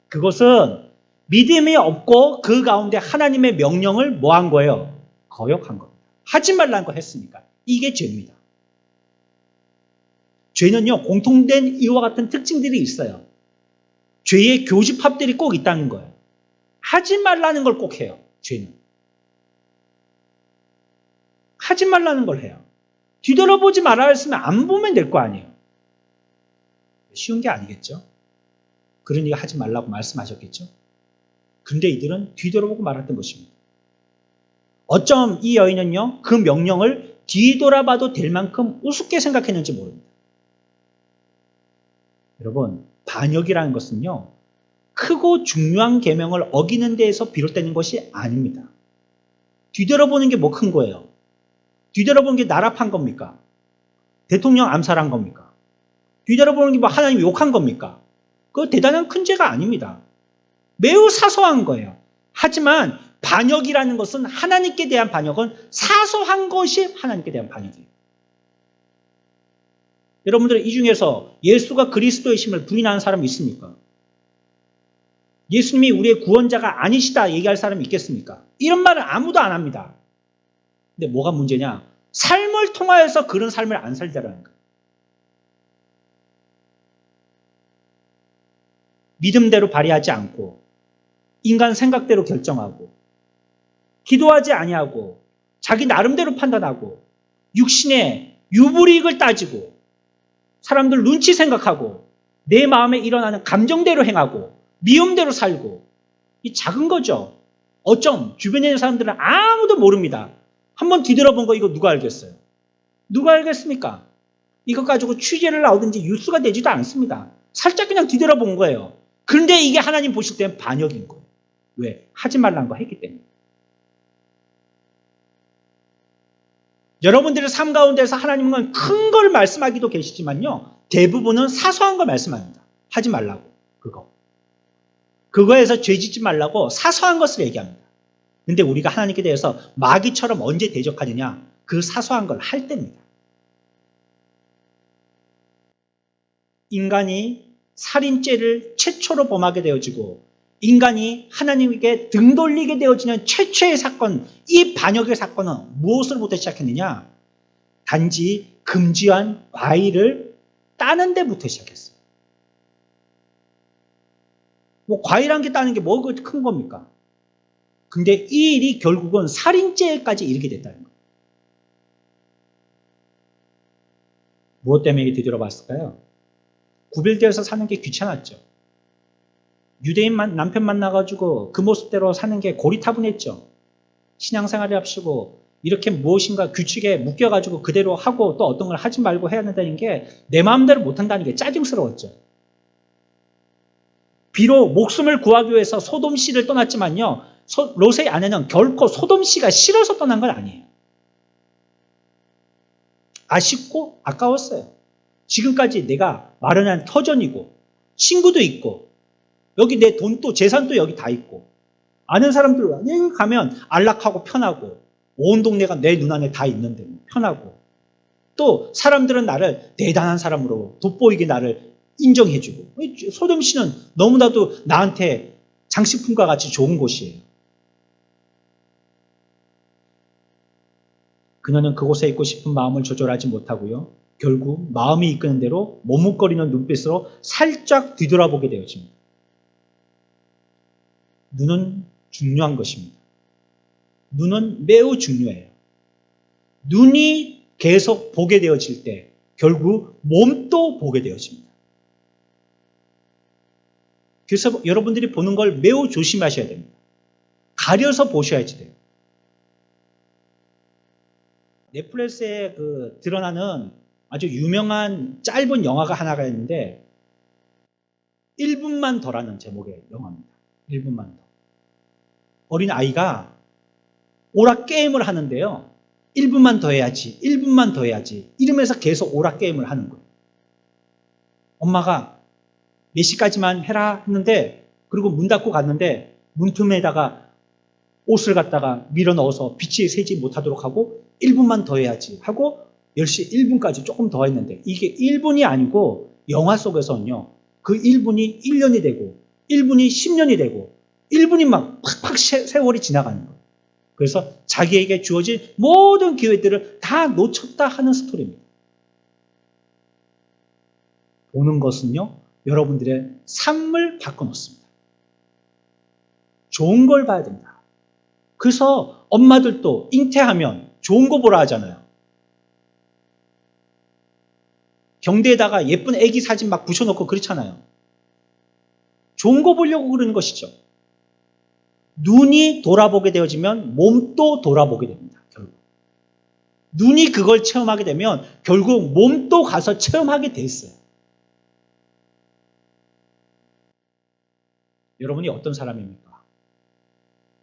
그것은 믿음이 없고 그 가운데 하나님의 명령을 뭐 한 거예요? 거역한 겁니다. 하지 말라는 거 했으니까. 이게 죄입니다. 죄는요, 공통된 이와 같은 특징들이 있어요. 죄의 교집합들이 꼭 있다는 거예요. 하지 말라는 걸 꼭 해요, 죄는. 하지 말라는 걸 해요. 뒤돌아보지 말아야 했으면 안 보면 될 거 아니에요. 쉬운 게 아니겠죠? 그러니까 하지 말라고 말씀하셨겠죠? 근데 이들은 뒤돌아보고 말았던 것입니다. 어쩜 이 여인은요, 그 명령을 뒤돌아봐도 될 만큼 우습게 생각했는지 모릅니다. 여러분, 반역이라는 것은요, 크고 중요한 계명을 어기는 데에서 비롯되는 것이 아닙니다. 뒤돌아보는 게 뭐 큰 거예요? 뒤돌아보는 게 나라 판 겁니까? 대통령 암살한 겁니까? 뒤돌아보는 게 뭐 하나님 욕한 겁니까? 그거 대단한 큰 죄가 아닙니다. 매우 사소한 거예요. 하지만 반역이라는 것은, 하나님께 대한 반역은 사소한 것이 하나님께 대한 반역이에요. 여러분들 이 중에서 예수가 그리스도이심을 부인하는 사람이 있습니까? 예수님이 우리의 구원자가 아니시다 얘기할 사람이 있겠습니까? 이런 말을 아무도 안 합니다. 근데 뭐가 문제냐? 삶을 통하여서 그런 삶을 안 살더라는 거예요. 믿음대로 발휘하지 않고 인간 생각대로 결정하고 기도하지 아니하고 자기 나름대로 판단하고 육신의 유불이익을 따지고 사람들 눈치 생각하고 내 마음에 일어나는 감정대로 행하고 미움대로 살고, 이 작은 거죠. 어쩜 주변에 있는 사람들은 아무도 모릅니다. 한번 뒤돌아본 거 이거 누가 알겠어요? 누가 알겠습니까? 이것 가지고 취재를 나오든지 뉴스가 되지도 않습니다. 살짝 그냥 뒤돌아본 거예요. 그런데 이게 하나님 보실 때는 반역인 거예요. 왜? 하지 말라는 거 했기 때문에. 여러분들의 삶 가운데서 하나님은 큰 걸 말씀하기도 계시지만요, 대부분은 사소한 걸 말씀합니다. 하지 말라고. 그거에서 죄 짓지 말라고 사소한 것을 얘기합니다. 근데 우리가 하나님께 대해서 마귀처럼 언제 대적하느냐? 그 사소한 걸 할 때입니다. 인간이 살인죄를 최초로 범하게 되어지고 인간이 하나님에게 등 돌리게 되어지는 최초의 사건, 이 반역의 사건은 무엇으로부터 시작했느냐? 단지 금지한 과일을 따는 데부터 시작했어요. 뭐 과일 게 따는 게 뭐 큰 겁니까? 근데 이 일이 결국은 살인죄까지 이르게 됐다는 거예요. 무엇 때문에 뒤돌아봤을까요? 구별되어서 사는 게 귀찮았죠. 유대인 남편 만나가지고 그 모습대로 사는 게 고리타분했죠. 신앙생활을 합시고 이렇게 무엇인가 규칙에 묶여가지고 그대로 하고 또 어떤 걸 하지 말고 해야 된다는 게 내 마음대로 못한다는 게 짜증스러웠죠. 비록 목숨을 구하기 위해서 소돔씨를 떠났지만요, 롯의 아내는 결코 소돔씨가 싫어서 떠난 건 아니에요. 아쉽고 아까웠어요. 지금까지 내가 마련한 터전이고 친구도 있고 여기 내 돈도 재산도 여기 다 있고 아는 사람들 여기 가면 안락하고 편하고 온 동네가 내 눈안에 다 있는데 편하고 또 사람들은 나를 대단한 사람으로 돋보이게 나를 인정해주고, 소돔씨는 너무나도 나한테 장식품과 같이 좋은 곳이에요. 그녀는 그곳에 있고 싶은 마음을 조절하지 못하고요, 결국 마음이 이끄는 대로 머뭇거리는 눈빛으로 살짝 뒤돌아보게 되어집니다. 눈은 중요한 것입니다. 눈은 매우 중요해요. 눈이 계속 보게 되어질 때 결국 몸도 보게 되어집니다. 그래서 여러분들이 보는 걸 매우 조심하셔야 됩니다. 가려서 보셔야지 돼요. 넷플릭스에 드러나는 아주 유명한 짧은 영화가 하나가 있는데 1분만 더라는 제목의 영화입니다. 1분만 더. 어린 아이가 오락 게임을 하는데요. 1분만 더 해야지, 1분만 더 해야지 이러면서 계속 오락 게임을 하는 거예요. 엄마가 몇 시까지만 해라 했는데, 그리고 문 닫고 갔는데 문틈에다가 옷을 갖다가 밀어 넣어서 빛이 새지 못하도록 하고 1분만 더 해야지 하고 10시 1분까지 조금 더 했는데, 이게 1분이 아니고 영화 속에서는요, 그 1분이 1년이 되고 1분이 10년이 되고 1분이 막 팍팍 세월이 지나가는 거예요. 그래서 자기에게 주어진 모든 기회들을 다 놓쳤다 하는 스토리입니다. 보는 것은요, 여러분들의 삶을 바꿔놓습니다. 좋은 걸 봐야 된다. 그래서 엄마들도 잉태하면 좋은 거 보라 하잖아요. 경대에다가 예쁜 애기 사진 막 붙여놓고 그렇잖아요. 좋은 거 보려고 그러는 것이죠. 눈이 돌아보게 되어지면 몸도 돌아보게 됩니다. 결국. 눈이 그걸 체험하게 되면 결국 몸도 가서 체험하게 돼 있어요. 여러분이 어떤 사람입니까?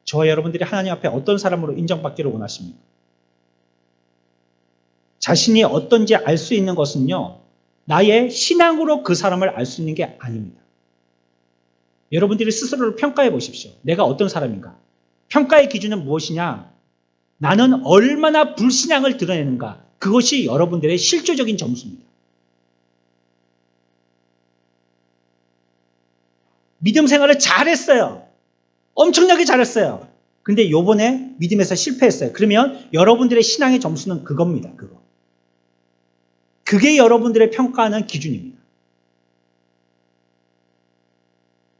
저와 여러분들이 하나님 앞에 어떤 사람으로 인정받기를 원하십니까? 자신이 어떤지 알 수 있는 것은요, 나의 신앙으로 그 사람을 알 수 있는 게 아닙니다. 여러분들이 스스로를 평가해 보십시오. 내가 어떤 사람인가? 평가의 기준은 무엇이냐? 나는 얼마나 불신앙을 드러내는가? 그것이 여러분들의 실질적인 점수입니다. 믿음 생활을 잘했어요. 엄청나게 잘했어요. 근데 요번에 믿음에서 실패했어요. 그러면 여러분들의 신앙의 점수는 그겁니다. 그거. 그게 여러분들의 평가하는 기준입니다.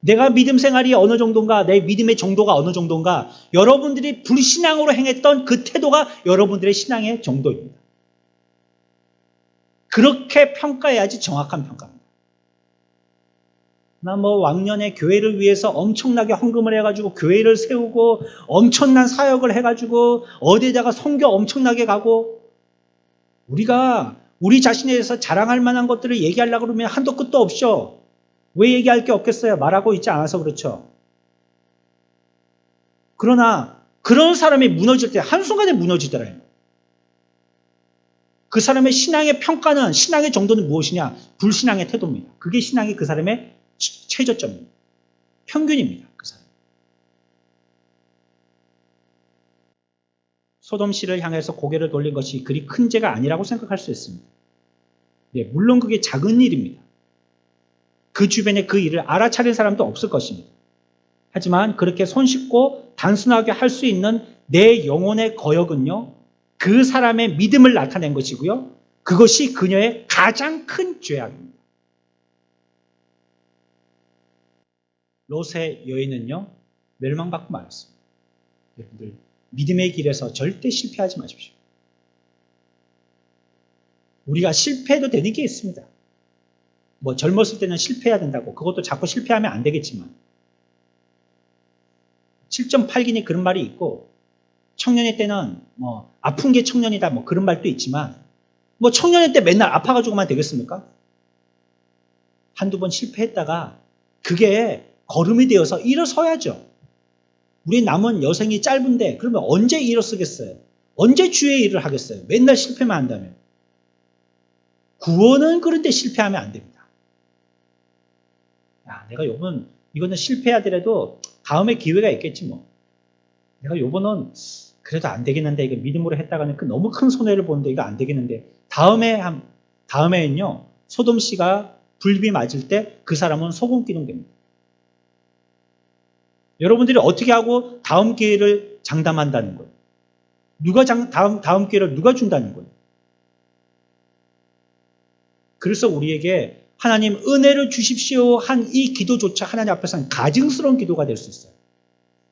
내가 믿음 생활이 어느 정도인가, 내 믿음의 정도가 어느 정도인가, 여러분들이 불신앙으로 행했던 그 태도가 여러분들의 신앙의 정도입니다. 그렇게 평가해야지 정확한 평가입니다. 나 뭐 왕년에 교회를 위해서 엄청나게 헌금을 해가지고 교회를 세우고 엄청난 사역을 해가지고 어디에다가 선교 엄청나게 가고, 우리가 우리 자신에 대해서 자랑할 만한 것들을 얘기하려고 그러면 한도 끝도 없죠. 왜 얘기할 게 없겠어요? 말하고 있지 않아서 그렇죠. 그러나 그런 사람이 무너질 때 한순간에 무너지더라고요. 그 사람의 신앙의 평가는, 신앙의 정도는 무엇이냐? 불신앙의 태도입니다. 그게 신앙이 그 사람의 최저점입니다. 평균입니다. 그 사람. 소돔시를 향해서 고개를 돌린 것이 그리 큰 죄가 아니라고 생각할 수 있습니다. 네, 물론 그게 작은 일입니다. 그 주변에 그 일을 알아차릴 사람도 없을 것입니다. 하지만 그렇게 손쉽고 단순하게 할 수 있는 내 영혼의 거역은요, 그 사람의 믿음을 나타낸 것이고요, 그것이 그녀의 가장 큰 죄악입니다. 롯의 여인은요, 멸망받고 말았습니다. 여러분들, 믿음의 길에서 절대 실패하지 마십시오. 우리가 실패해도 되는 게 있습니다. 뭐 젊었을 때는 실패해야 된다고, 그것도 자꾸 실패하면 안 되겠지만 7.8기니 그런 말이 있고, 청년의 때는 뭐 아픈 게 청년이다 뭐 그런 말도 있지만, 뭐 청년의 때 맨날 아파가지고만 되겠습니까? 한두 번 실패했다가 그게 걸음이 되어서 일어서야죠. 우리 남은 여생이 짧은데 그러면 언제 일어서겠어요? 언제 주의 일을 하겠어요? 맨날 실패만 한다면. 구원은 그런데 실패하면 안 됩니다. 야, 내가 이거는 실패하더라도 다음에 기회가 있겠지 뭐. 내가 요번은 그래도 안 되겠는데, 이거 믿음으로 했다가는 너무 큰 손해를 보는데 이거 안 되겠는데, 다음에는요, 소돔 씨가 불비 맞을 때 그 사람은 소금 기둥 됩니다. 여러분들이 어떻게 하고 다음 기회를 장담한다는 거예요? 다음 기회를 누가 준다는 거예요? 그래서 우리에게 하나님 은혜를 주십시오 한 이 기도조차 하나님 앞에서는 가증스러운 기도가 될 수 있어요.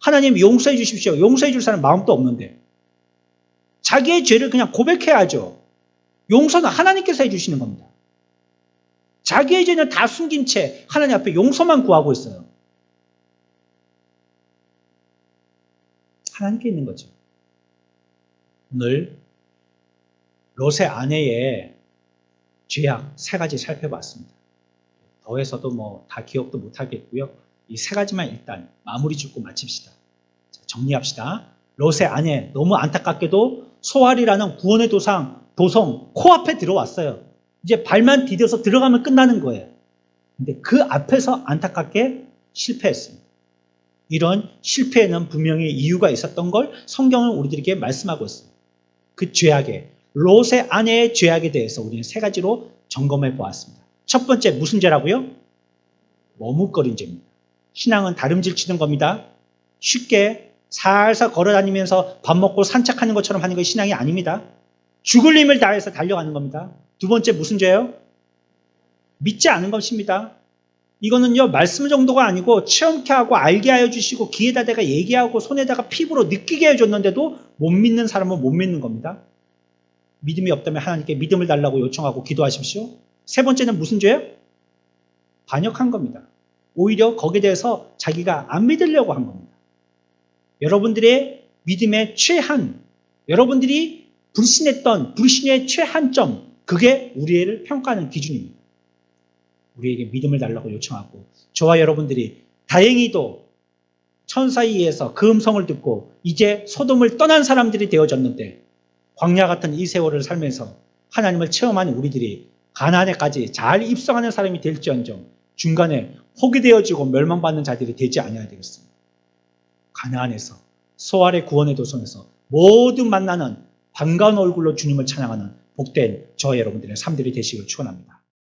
하나님 용서해 주십시오. 용서해 줄 사람 마음도 없는데. 자기의 죄를 그냥 고백해야죠. 용서는 하나님께서 해주시는 겁니다. 자기의 죄는 다 숨긴 채 하나님 앞에 용서만 구하고 있어요. 하나님께 있는 거죠. 오늘 롯의 아내의 죄악 3가지 살펴봤습니다. 더해서도 뭐 다 기억도 못하겠고요. 이 3가지만 일단 마무리 짓고 마칩시다. 자, 정리합시다. 롯의 아내, 너무 안타깝게도 소알이라는 구원의 도성 코앞에 들어왔어요. 이제 발만 디뎌서 들어가면 끝나는 거예요. 근데 그 앞에서 안타깝게 실패했습니다. 이런 실패에는 분명히 이유가 있었던 걸 성경은 우리들에게 말씀하고 있어요. 그 죄악에, 롯의 아내의 죄악에 대해서 우리는 3가지로 점검해 보았습니다. 첫 번째, 무슨 죄라고요? 머뭇거린 죄입니다. 신앙은 다름질 치는 겁니다. 쉽게 살살 걸어다니면서 밥 먹고 산책하는 것처럼 하는 것이 신앙이 아닙니다. 죽을 힘을 다해서 달려가는 겁니다. 두 번째, 무슨 죄예요? 믿지 않은 것입니다. 이거는요, 말씀 정도가 아니고 체험케 하고 알게 하여 주시고 귀에다 대가 얘기하고 손에다가 피부로 느끼게 해줬는데도 못 믿는 사람은 못 믿는 겁니다. 믿음이 없다면 하나님께 믿음을 달라고 요청하고 기도하십시오. 세 번째는 무슨 죄예요? 반역한 겁니다. 오히려 거기에 대해서 자기가 안 믿으려고 한 겁니다. 여러분들의 믿음의 최한, 여러분들이 불신했던 불신의 최한점, 그게 우리를 평가하는 기준입니다. 우리에게 믿음을 달라고 요청하고 저와 여러분들이 다행히도 천사에 의해서 그 음성을 듣고 이제 소돔을 떠난 사람들이 되어졌는데 광야 같은 이 세월을 살면서 하나님을 체험하는 우리들이 가나안에까지 잘 입성하는 사람이 될지언정 중간에 포기되어지고 멸망받는 자들이 되지 아니해야 되겠습니다. 가나안에서 소알의 구원의 도성에서 모두 만나는 반가운 얼굴로 주님을 찬양하는 복된 저와 여러분들의 삶들이 되시길 축원합니다.